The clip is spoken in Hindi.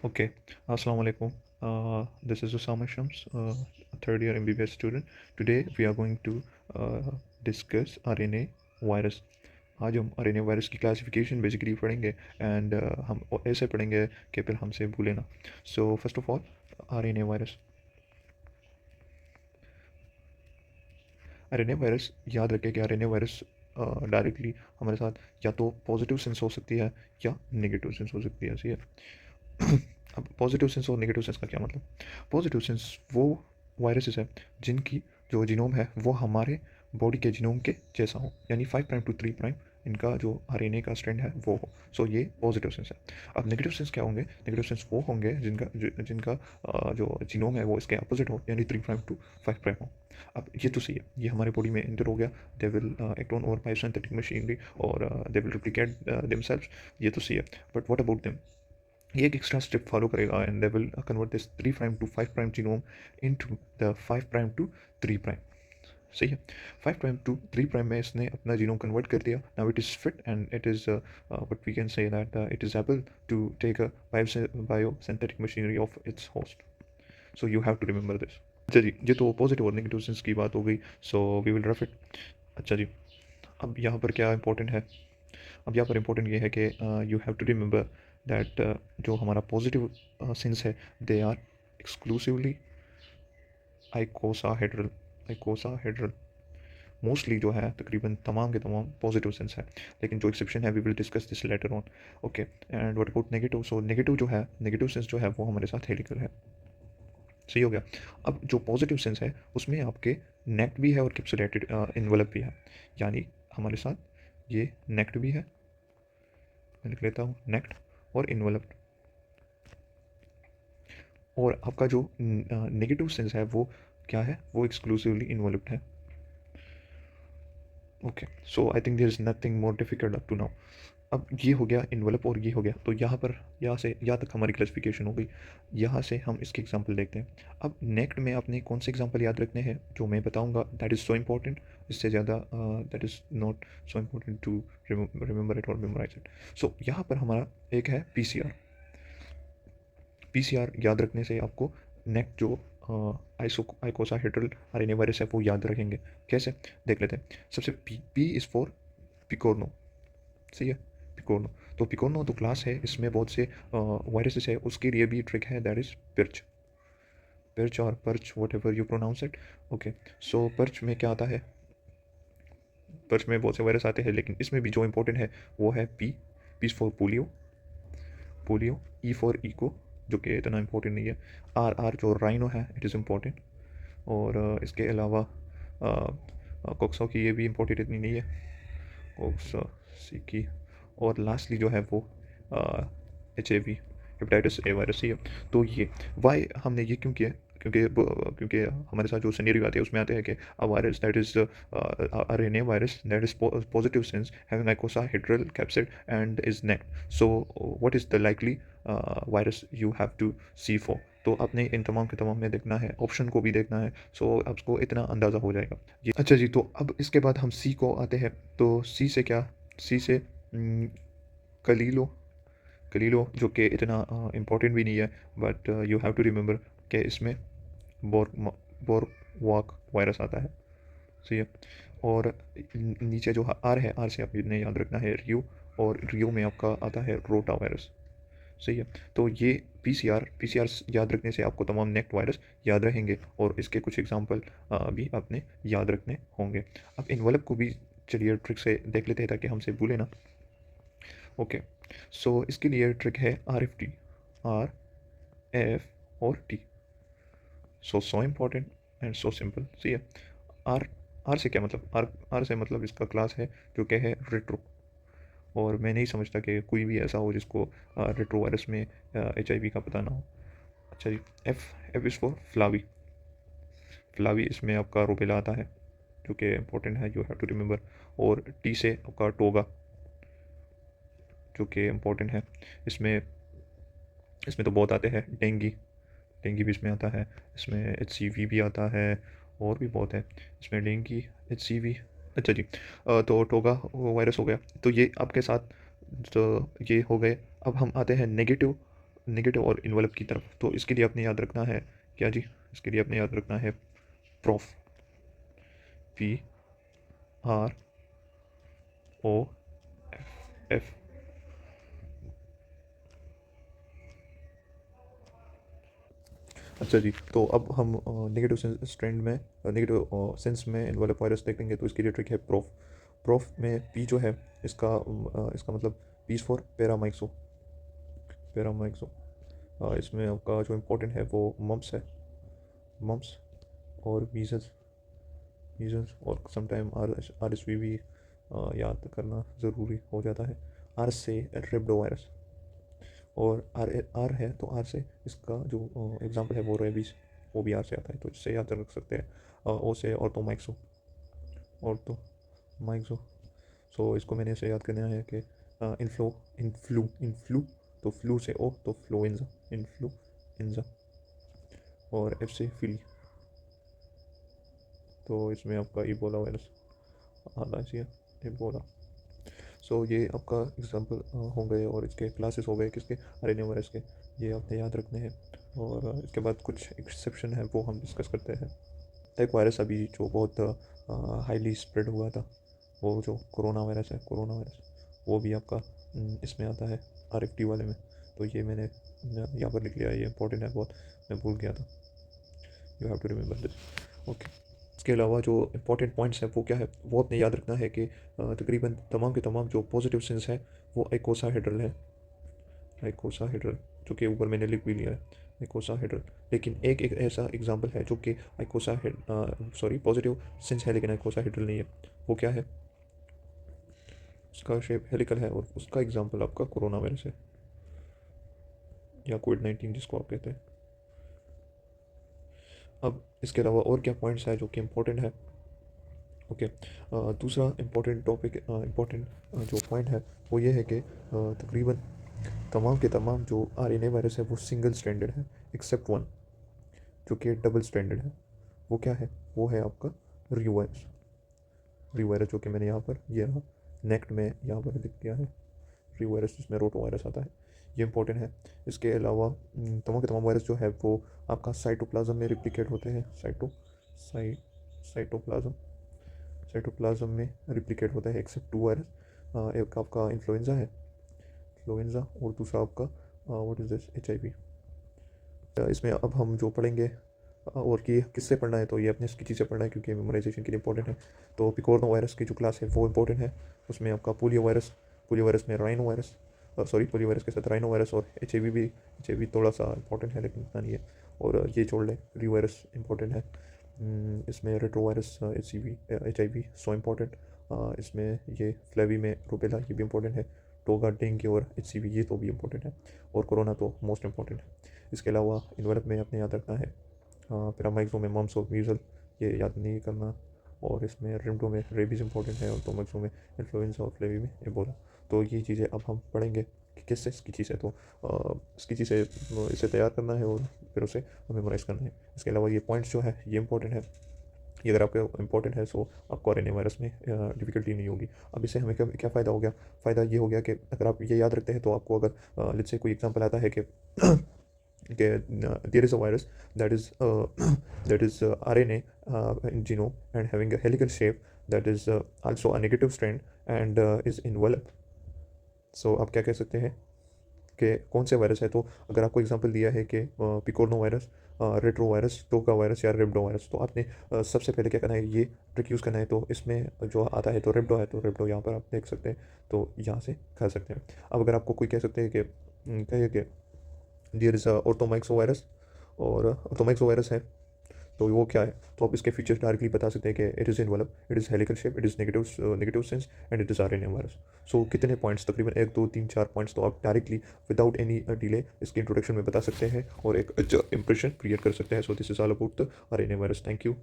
Okay, Assalamu alaikum. This is Osama Shams, third year MBBS student. Today we are going to uh, discuss RNA virus. आज हम RNA वायरस की क्लासिफिकेशन बेसिकली पढ़ेंगे एंड हम ऐसे पढ़ेंगे कि फिर हमसे भूले ना. So first of all R N A virus याद रखें कि RNA वायरस डायरेक्टली हमारे साथ या तो पॉजिटिव सेंस हो सकती है या नेगेटिव सेंस हो सकती है. सही है. अब पॉजिटिव सेंस और नेगेटिव सेंस का क्या मतलब. पॉजिटिव सेंस वो वायरसेस है जिनकी जो जीनोम है वो हमारे बॉडी के जीनोम के जैसा हो, यानी 5' to 3' इनका जो RNA का स्ट्रैंड है वो हो. सो ये पॉजिटिव सेंस है. अब नेगेटिव सेंस क्या होंगे. नेगेटिव सेंस वो होंगे जिनका जो जीनोम है वो इसके अपोजिट हो, यानी 3' to 5' हो. अब ये तो सही है, ये हमारे बॉडी में इंटर हो गया. They will act on over by synthetic machinery और दे विल रिप्लिकेट देमसेल्व्स. ये तो सही है. But what about them. ये एक एक्स्ट्रा स्टेप फॉलो करेगा and they will convert this 3' to 5' genome into the 5' to 3'. सही है. 5' to 3' में इसने अपना जीनोम कन्वर्ट कर दिया. Now it is fit and it is but we can say that it is able to take a biosynthetic machinery of its host. So you have to remember this. अच्छा जी, ये तो पॉजिटिव और नेगेटिव सेंस की बात हो गई. So we will rough it. अच्छा जी, अब यहाँ पर क्या इंपॉर्टेंट है. अब यहाँ पर इम्पोर्टेंट ये है कि you have to remember that जो हमारा पॉजिटिव सेंस है they are exclusively icosahedral. Icosahedral mostly जो है तकरीबन तमाम के तमाम पॉजिटिव सेंस है, लेकिन जो एक्सेप्शन है we will discuss this later on. Okay, and what about negative. So negative जो है, नेगेटिव सेंस जो है वो हमारे साथ हेलिकल है. सही हो गया. अब जो पॉजिटिव सेंस है उसमें आपके नेक्ट भी है और कैप्सुलेटेड इन्वेलप भी है, यानी हमारे साथ ये नेक्ट भी है. मैं लिख लेता हूँ नेक्ट और इन्वेलप्ड. और आपका जो नेगेटिव सेंस है वो क्या है, वो एक्सक्लूसिवली इन्वॉल्व्ड है. Okay, so I think there is nothing more difficult up to now. अब ये हो गया इन्वेलप और ये हो गया. तो यहाँ से यहाँ तक हमारी क्लासिफिकेशन हो गई. यहाँ से हम इसके एग्जांपल देखते हैं. अब नेक्स्ट में आपने कौन से एग्जांपल याद रखने हैं जो मैं बताऊंगा. That is so important. इससे ज़्यादा that is not so important to remember it और मेमोराइज इट. सो यहाँ पर हमारा एक है PCR. PCR याद रखने से आपको नेक जो आइकोसाहेड्रल RNA वायरस है वो याद रखेंगे. कैसे देख लेते हैं. सबसे पी इज़ फॉर पिकोरनो. सही है, पिकोरनो. तो पिकोरनो तो क्लास है, इसमें बहुत से वायरसेस है. उसके लिए भी ट्रिक है, दैट इज़ पिर्च. पिर्च और perch, whatever you pronounce it. Okay, so perch में क्या आता है. पर्च में बहुत से वायरस आते हैं, लेकिन इसमें भी जो इंपॉर्टेंट है वो है P for polio. Polio. E for echo, जो कि इतना इम्पोर्टेंट नहीं है. आर जो राइनो है इट इज़ इम्पोर्टेंट. और इसके अलावा कोक्सो की ये भी इम्पोर्टेंट इतनी नहीं है. कोक्सो सी की. और लास्टली जो है वो HIV, हेपेटाइटिस A वायरस ही है. तो ये वाई हमने ये क्यों किया. क्योंकि हमारे साथ जो सिनेरियो आते हैं उसमें आते हैं कि a virus that is RNA virus that is positive sense having icosahedral capsid and is naked. So what is the likely virus you have to see for. तो आपने इन तमाम के तमाम में देखना है, ऑप्शन को भी देखना है. सो आपको इतना अंदाज़ा हो जाएगा ये. अच्छा जी, तो अब इसके बाद हम सी को आते हैं. तो सी से क्या. सी से कलीलो. कलीलो जो कि इतना इम्पोर्टेंट भी नहीं है, but you have to remember कि इसमें बोर बोर वॉक वायरस आता है. सही है. और नीचे जो आर है, आर से आपने याद रखना है रियो. और रियो में आपका आता है रोटा वायरस. सही है. तो ये पी सी आर याद रखने से आपको तमाम नेक्ट वायरस याद रहेंगे और इसके कुछ एग्जांपल भी आपने याद रखने होंगे. अब इन्वेलप को भी चलिए ट्रिक से देख लेते हैं ताकि हमसे भूले ना. ओके, सो इसके लिए ट्रिक है RFT. RF और T. So important and so simple. सही है. आर आर से क्या मतलब. आर से मतलब इसका क्लास है जो क्या है रेट्रो. और मैं नहीं समझता कि कोई भी ऐसा हो जिसको रेट्रो वायरस में HIV का पता ना हो. अच्छा जी. F is for flavi. Flavi इसमें आपका रोबेला आता है जो कि इम्पोर्टेंट है, यू हैव टू रिमेंबर. और टी से आपका टोगा जो कि इम्पोर्टेंट है. इसमें इसमें तो बहुत आते हैं. डेंगी. डेंगी भी इसमें आता है. इसमें HCV भी आता है और भी बहुत है इसमें. Dinghy, HCV. अच्छा जी, तो टोगा वायरस हो गया. तो ये आपके साथ तो ये हो गए. अब हम आते हैं नेगेटिव नेगेटिव और इन्वॉल्व की तरफ। तो इसके लिए आपने याद रखना है क्या जी, इसके लिए आपने याद रखना है प्रोफ, PROF। अच्छा जी, तो अब हम नेगेटिव स्ट्रैंड में, नेगेटिव सेंस में इन्वॉल्व वायरस देखेंगे। तो इसके लिए ट्रिक है प्रोफ। प्रोफ में पी जो है इसका इसका मतलब पी फॉर पैरामाइक्सो, पैरामाइक्सो। इसमें आपका जो इम्पोर्टेंट है वो मम्प्स है, मम्प्स और मीजल्स, मीजल्स और समटाइम आर एस वी भी याद करना ज़रूरी हो जाता है। आर से रेबडो वायरस, और आर है तो आर से इसका जो एग्जांपल है वो रेबीज, वो भी आर से आता है, तो इससे याद रख सकते हैं। ओ से ऑर्थोमाइक्सो, ऑर्थोमाइक्सो। सो इसको मैंने ऐसे याद करना है कि इनफ्लो, इनफ्लू, तो फ्लू से ओ तो फ्लुएंजा, इन्फ्लुएंजा। और एफ से फिली, तो इसमें आपका इबोला वायरस आता है, इबोला। सो ये आपका एग्जांपल हो गए, और इसके क्लासेस हो गए किसके, आरएनए वायरस के, ये आपने याद रखने हैं। और इसके बाद कुछ एक्सेप्शन है वो हम डिस्कस करते हैं। एक वायरस अभी जो बहुत हाईली स्प्रेड हुआ था, वो जो कोरोना वायरस है, कोरोना वायरस, वो भी आपका इसमें आता है आरएफटी वाले में। तो ये मैंने यहाँ पर लिख लिया है, ये इंपॉर्टेंट है बहुत, मैं भूल गया था। You have to remember this, okay. इसके अलावा जो इंपॉर्टेंट पॉइंट्स हैं वो क्या है, वो आपने याद रखना है कि तकरीबन तमाम के तमाम जो पॉजिटिव सेंस है वो आइकोसाहेड्रल है, आइकोसाहेड्रल, जो कि ऊपर मैंने लिख भी लिया है, आइकोसाहेड्रल। लेकिन एक ऐसा एग्जांपल है जो कि सॉरी पॉजिटिव सेंस है लेकिन आइकोसाहेड्रल नहीं है। वो क्या है, उसका शेप हेलिकल है, और उसका एग्जांपल आपका कोरोना वायरस है, या कोविड-19 जिसको आप कहते हैं। अब इसके अलावा और क्या पॉइंट्स है जो कि इम्पोर्टेंट है, ओके। दूसरा इम्पोर्टेंट टॉपिक, इम्पोर्टेंट जो पॉइंट है वो ये है कि तकरीबन तमाम के तमाम जो आरएनए वायरस है वो सिंगल स्ट्रैंडेड है, एक्सेप्ट वन जो कि डबल स्ट्रैंडेड है। वो क्या है, वो है आपका रियो वायरस, रियो वायरस, जो कि मैंने यहाँ पर ये रहा नेक्ट में यहाँ पर लिख दिया है, रियो वायरस जिसमें रोटो वायरस आता है, ये इंपॉर्टेंट है। इसके अलावा तमाम के तमाम वायरस जो है वो आपका साइटोप्लाज्म में रिप्लिकेट होते हैं, साइटोप्लाज्म, साइटोप्लाज्म में रिप्लिकेट होता है एक्सेप्ट टू वायरस। एक आपका इन्फ्लुएंजा है, इन्फ्लुएंजा, और दूसरा आपका व्हाट इज़ दिस, HIV। इसमें अब हम जो पढ़ेंगे और कि किससे पढ़ना है, तो ये अपने स्किची से पढ़ना है क्योंकि मेमोराइजेशन के लिए इंपॉर्टेंट है। तो पिकोरनो वायरस की जो क्लास है वो इंपॉर्टेंट है। उसमें आपका पोलियो वायरस, पोलियो वायरस में rhino virus, sorry polio virus के साथ राइनो वायरस, और HIV भी, HIV थोड़ा सा इंपॉर्टेंट है लेकिन इतना नहीं है। और ये छोड़ लें, री वायरस इंपॉर्टेंट है। इसमें retro virus, HIV so important. इसमें ये फ्लेवी में रूबेला, ये भी इंपॉर्टेंट है। टोगा, डेंगू और HCV ये तो भी इंपॉर्टेंट है। और कोरोना तो मोस्ट इंपॉर्टेंट है। इसके अलावा इन्वर्प में आपने याद रखना है पैरामाइक्सो में मम्स और मीजल, ये याद नहीं करना। और इसमें रिम्टो में रेबीज इंपॉर्टेंट है, और टोमैक्सो में इन्फ्लुएंजा, और फ्लेवी में एबोला। तो ये चीज़ें अब हम पढ़ेंगे कि किससे स्किची से, तो स्किची से इसे तैयार करना है और फिर उसे मेमोराइज़ करना है। इसके अलावा ये पॉइंट्स जो है ये इंपॉर्टेंट है, ये अगर आपके इंपॉर्टेंट है सो आपको आरएनए वायरस में डिफिकल्टी नहीं होगी। अब इससे हमें क्या क्या फ़ायदा हो गया, फ़ायदा ये हो गया कि अगर आप ये याद रखते हैं तो आपको अगर लेट्स से कोई एग्जांपल आता है कि there is a virus that is that is RNA in genome and having a helical shape that is also a negative strand and is enveloped. So आप क्या कह सकते हैं कि कौन से वायरस है, तो अगर आपको एग्जांपल दिया है कि पिकोरनो वायरस, रेट्रो वायरस, टोका वायरस या रेबडो वायरस, तो आपने सबसे पहले क्या करना है, ये ट्रिक यूज़ करना है। तो इसमें जो आता है तो रेबडो है, तो रेबडो यहाँ पर आप देख सकते हैं, तो यहाँ से कर सकते हैं। अब अगर आपको कोई कह सकते हैं कि कहिए कि देयर इज़ ऑर्थोमाइक्सो वायरस, और ऑर्थोमाइक्सो वायरस है तो वो क्या है, तो आप इसके फीचर्स डायरेक्टली बता सकते हैं कि it is envelope, it is helical shape, it is negative sense and it is RNA virus. So कितने पॉइंट्स, तकरीबन 1 2 3 4 पॉइंट्स, तो आप डायरेक्टली विदाउट एनी डिले इसके इंट्रोडक्शन में बता सकते हैं और एक अच्छा इंप्रेशन क्रिएट कर सकते हैं। So this is all about the RNA virus. Thank you.